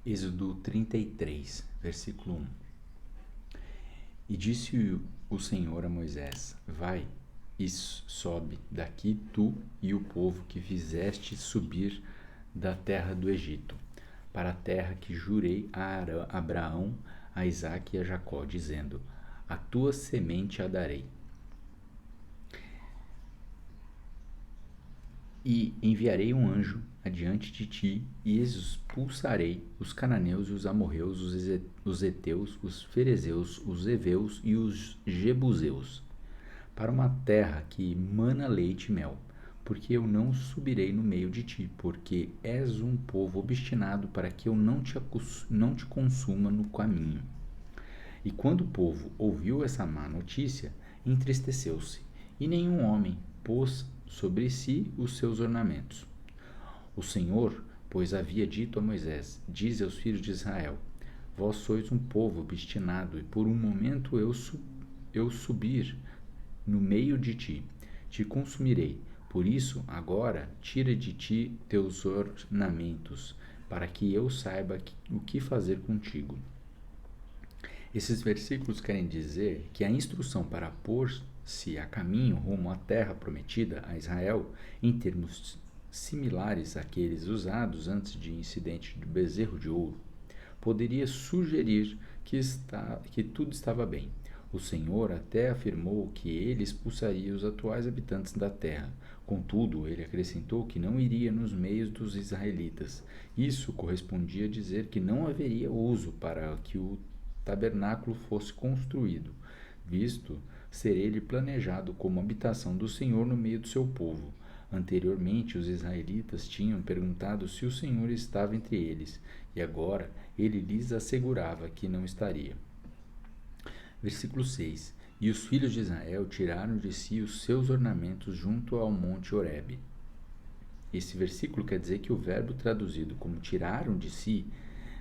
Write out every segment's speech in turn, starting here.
Êxodo 33, versículo 1. E disse o Senhor a Moisés: Vai e sobe daqui tu e o povo que fizeste subir da terra do Egito, para a terra que jurei a Abraão, a Isaque e a Jacó, dizendo: A tua semente a darei. E enviarei um anjo adiante de ti, e expulsarei os cananeus, os amorreus, os heteus, os ferezeus, os heveus e os jebuseus, para uma terra que mana leite e mel, porque eu não subirei no meio de ti, porque és um povo obstinado, para que eu não te consuma no caminho. E quando o povo ouviu essa má notícia, entristeceu-se, e nenhum homem pôs sobre si os seus ornamentos. O Senhor, pois, havia dito a Moisés: Dize aos filhos de Israel: Vós sois um povo obstinado, e por um momento eu subir no meio de ti, te consumirei. Por isso, agora, tira de ti teus ornamentos, para que eu saiba o que fazer contigo. Esses versículos querem dizer que a instrução para pôr-se a caminho rumo à terra prometida a Israel, em termos similares àqueles usados antes do incidente do bezerro de ouro, poderia sugerir que tudo estava bem. O Senhor até afirmou que ele expulsaria os atuais habitantes da terra. Contudo, ele acrescentou que não iria nos meios dos israelitas. Isso correspondia a dizer que não haveria uso para que o tabernáculo fosse construído, visto ser ele planejado como habitação do Senhor no meio do seu povo. Anteriormente, os israelitas tinham perguntado se o Senhor estava entre eles, e agora ele lhes assegurava que não estaria. Versículo 6. E os filhos de Israel tiraram de si os seus ornamentos junto ao monte Horebe. Esse versículo quer dizer que o verbo traduzido como tiraram de si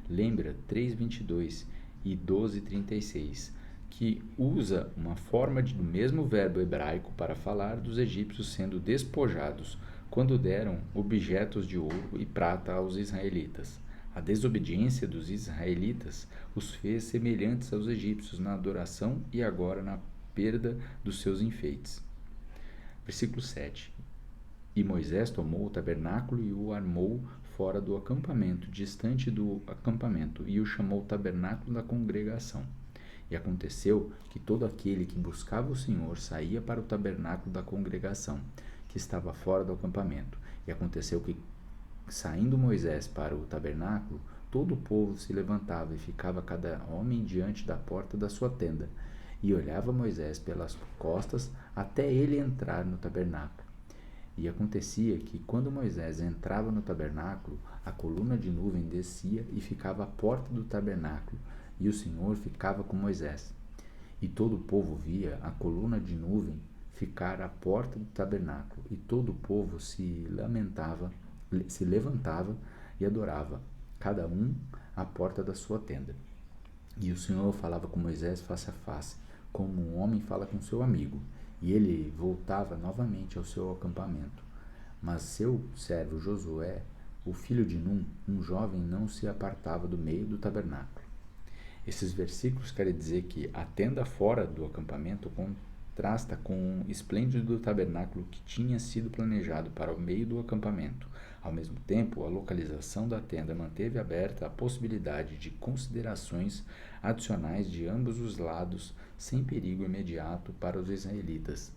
lembra 3:22 e 12:36, que usa uma forma do mesmo verbo hebraico para falar dos egípcios sendo despojados quando deram objetos de ouro e prata aos israelitas. A desobediência dos israelitas os fez semelhantes aos egípcios na adoração e agora na perda dos seus enfeites. Versículo 7. E Moisés tomou o tabernáculo e o armou fora do acampamento, distante do acampamento, e o chamou tabernáculo da congregação. E aconteceu que todo aquele que buscava o Senhor saía para o tabernáculo da congregação, que estava fora do acampamento. E aconteceu que, saindo Moisés para o tabernáculo, todo o povo se levantava e ficava cada homem diante da porta da sua tenda, e olhava Moisés pelas costas até ele entrar no tabernáculo. E acontecia que, quando Moisés entrava no tabernáculo, a coluna de nuvem descia e ficava à porta do tabernáculo, e o Senhor ficava com Moisés. E todo o povo via a coluna de nuvem ficar à porta do tabernáculo, e todo o povo se levantava e adorava, cada um à porta da sua tenda. E o Senhor falava com Moisés face a face, como um homem fala com seu amigo, e ele voltava novamente ao seu acampamento. Mas seu servo Josué, o filho de Num, um jovem, não se apartava do meio do tabernáculo. Esses versículos querem dizer que a tenda fora do acampamento contrasta com o esplêndido tabernáculo que tinha sido planejado para o meio do acampamento. Ao mesmo tempo, a localização da tenda manteve aberta a possibilidade de considerações adicionais de ambos os lados, sem perigo imediato para os israelitas.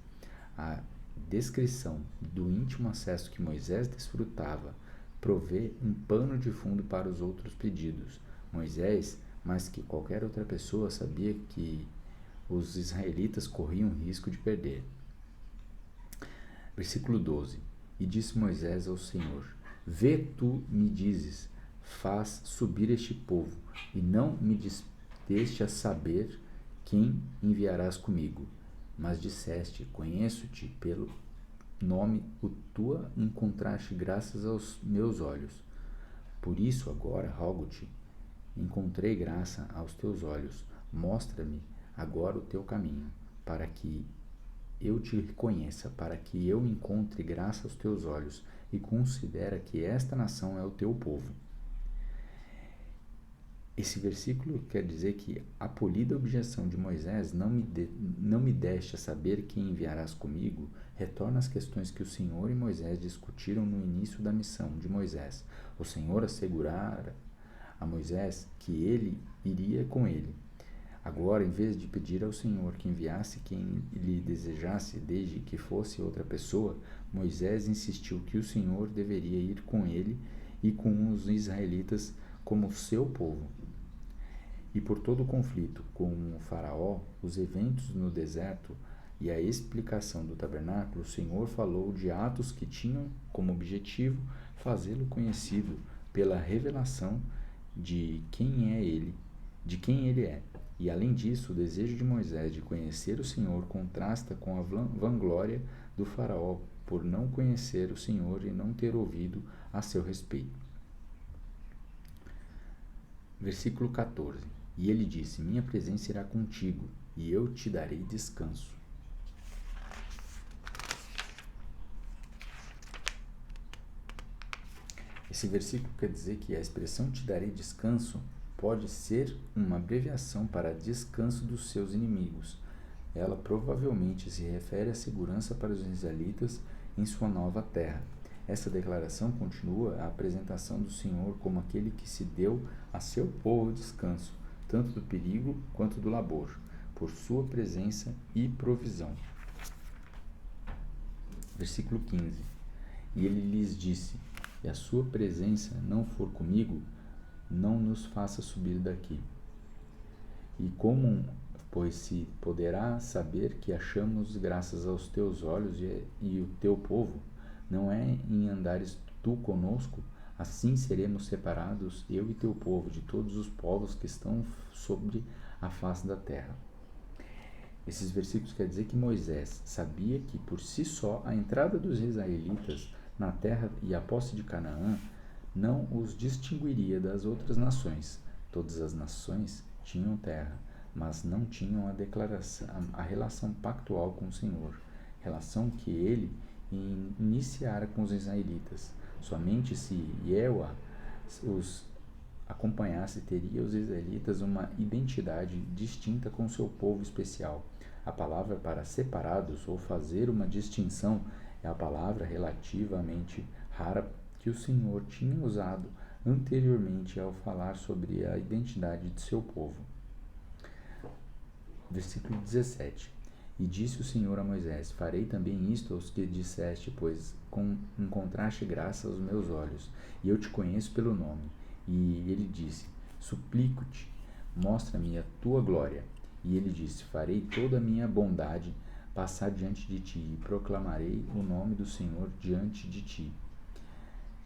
A descrição do íntimo acesso que Moisés desfrutava provê um pano de fundo para os outros pedidos. Moisés, mais que qualquer outra pessoa, sabia que os israelitas corriam o risco de perder. Versículo 12. E disse Moisés ao Senhor: Vê tu me dizes, faz subir este povo, e não me deste a saber quem enviarás comigo. Mas disseste: Conheço-te pelo nome, o tua encontraste graças aos meus olhos. Por isso agora rogo-te, encontrei graça aos teus olhos, mostra-me agora o teu caminho, para que eu te reconheça, para que eu encontre graça aos teus olhos, e considera que esta nação é o teu povo. Esse versículo quer dizer que a polida objeção de Moisés, não me deste a saber quem enviarás comigo, retorna às questões que o Senhor e Moisés discutiram no início da missão de Moisés. O Senhor assegurara a Moisés que ele iria com ele. Agora, em vez de pedir ao Senhor que enviasse quem lhe desejasse, desde que fosse outra pessoa, Moisés insistiu que o Senhor deveria ir com ele e com os israelitas como seu povo. E por todo o conflito com o faraó, os eventos no deserto e a explicação do tabernáculo, o Senhor falou de atos que tinham como objetivo fazê-lo conhecido pela revelação de quem ele é. E além disso, o desejo de Moisés de conhecer o Senhor contrasta com a vanglória do faraó por não conhecer o Senhor e não ter ouvido a seu respeito. Versículo 14. E ele disse: minha presença irá contigo, e eu te darei descanso. Esse versículo quer dizer que a expressão te darei descanso pode ser uma abreviação para descanso dos seus inimigos. Ela provavelmente se refere à segurança para os israelitas em sua nova terra. Essa declaração continua a apresentação do Senhor como aquele que se deu a seu povo descanso, tanto do perigo quanto do labor, por sua presença e provisão. Versículo 15. E ele lhes disse: e a sua presença não for comigo, não nos faça subir daqui. E como, pois, se poderá saber que achamos graças aos teus olhos e o teu povo, não é em andares tu conosco, assim seremos separados, eu e teu povo, de todos os povos que estão sobre a face da terra. Esses versículos quer dizer que Moisés sabia que, por si só, a entrada dos israelitas na terra e a posse de Canaã não os distinguiria das outras nações. Todas as nações tinham terra, mas não tinham a relação pactual com o Senhor, relação que ele iniciara com os israelitas. Somente se Yehova os acompanhasse, teria os israelitas uma identidade distinta com seu povo especial. A palavra para separados ou fazer uma distinção é a palavra relativamente rara que o Senhor tinha usado anteriormente ao falar sobre a identidade de seu povo. Versículo 17. E disse o Senhor a Moisés: farei também isto aos que disseste, pois encontraste graça aos meus olhos, e eu te conheço pelo nome. E ele disse: suplico-te, mostra-me a tua glória. E ele disse: farei toda a minha bondade passar diante de ti, e proclamarei o nome do Senhor diante de ti.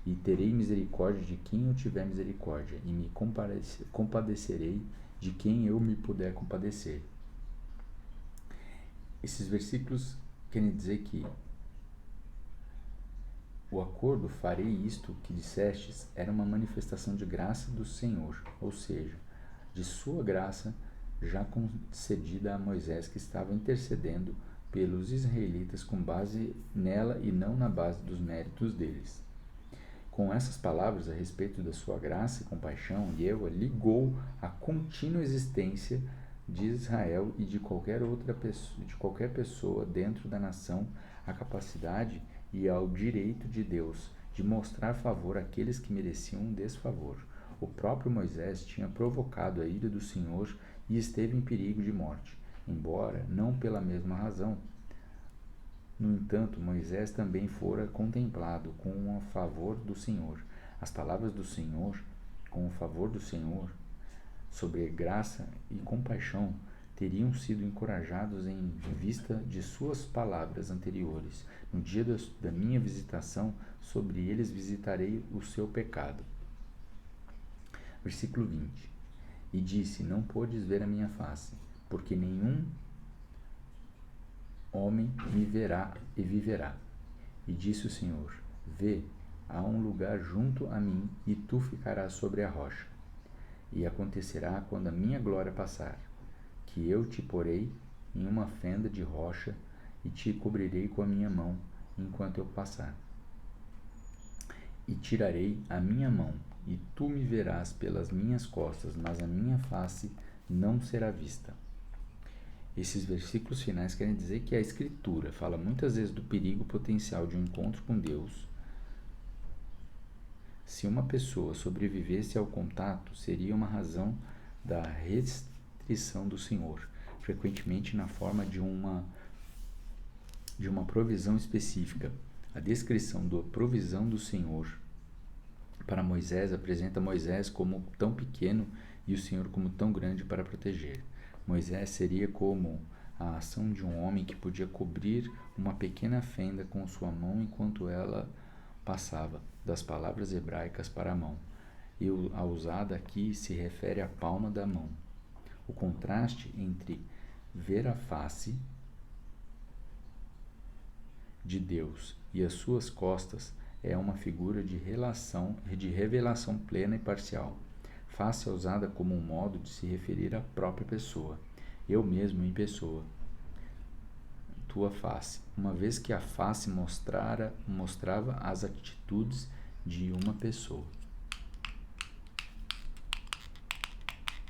E terei misericórdia de quem eu tiver misericórdia, e me compadecerei de quem eu me puder compadecer. Esses versículos querem dizer que o acordo farei isto que dissestes era uma manifestação de graça do Senhor, ou seja, de sua graça já concedida a Moisés, que estava intercedendo pelos israelitas com base nela e não na base dos méritos deles. Com essas palavras a respeito da sua graça e compaixão, Yehova ligou a contínua existência de Israel e de qualquer pessoa dentro da nação à capacidade e ao direito de Deus de mostrar favor àqueles que mereciam um desfavor. O próprio Moisés tinha provocado a ira do Senhor e esteve em perigo de morte, embora não pela mesma razão. No entanto, Moisés também fora contemplado com o favor do Senhor. As palavras do Senhor, com o favor do Senhor, sobre graça e compaixão, teriam sido encorajados em vista de suas palavras anteriores. No dia da minha visitação, sobre eles visitarei o seu pecado. Versículo 20. E disse: não podes ver a minha face, porque nenhum homem me verá e viverá. E disse o Senhor: vê, há um lugar junto a mim, e tu ficarás sobre a rocha. E acontecerá, quando a minha glória passar, que eu te porei em uma fenda de rocha e te cobrirei com a minha mão enquanto eu passar. E tirarei a minha mão e tu me verás pelas minhas costas, mas a minha face não será vista. Esses versículos finais querem dizer que a Escritura fala muitas vezes do perigo potencial de um encontro com Deus. Se uma pessoa sobrevivesse ao contato, seria uma razão da restrição do Senhor, frequentemente na forma de uma provisão específica. A descrição da provisão do Senhor para Moisés apresenta Moisés como tão pequeno e o Senhor como tão grande para proteger. Moisés seria como a ação de um homem que podia cobrir uma pequena fenda com sua mão enquanto ela passava das palavras hebraicas para a mão. E a usada aqui se refere à palma da mão. O contraste entre ver a face de Deus e as suas costas é uma figura de revelação plena e parcial. Face é usada como um modo de se referir à própria pessoa. Eu mesmo em pessoa. Tua face, uma vez que a face mostrava as atitudes de uma pessoa.